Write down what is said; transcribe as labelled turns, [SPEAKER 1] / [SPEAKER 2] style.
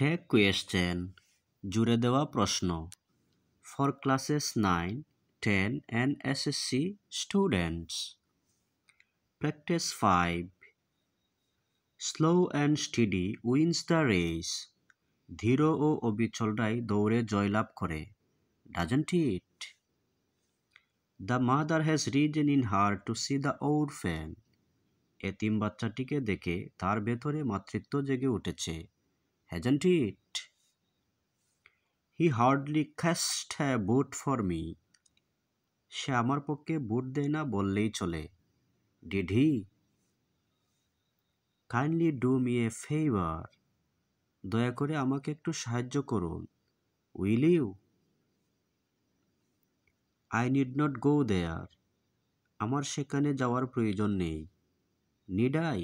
[SPEAKER 1] Tag question জুড়ে দেওয়া প্রশ্ন for classes 9, 10 and SSC students. Practice 5. Slow and steady wins the race. ধীর ও অবিচলরাই দৌড়ে জয়লাভ করে, doesn't it? The mother has risen in her to see the orphan. এতিম বাচ্চাটিকে দেখে তার ভেতরে মাতৃত্ব জেগে উঠেছে, hasn't it? He hardly cast a vote for me. সে আমার পক্ষে ভোট দেয় না বললেই চলে, did he? Kindly do me a favor. দয়া করে আমাকে একটু সাহায্য করুন, will you? I need not go there. আমার সেখানে যাওয়ার প্রয়োজন নেই, need I?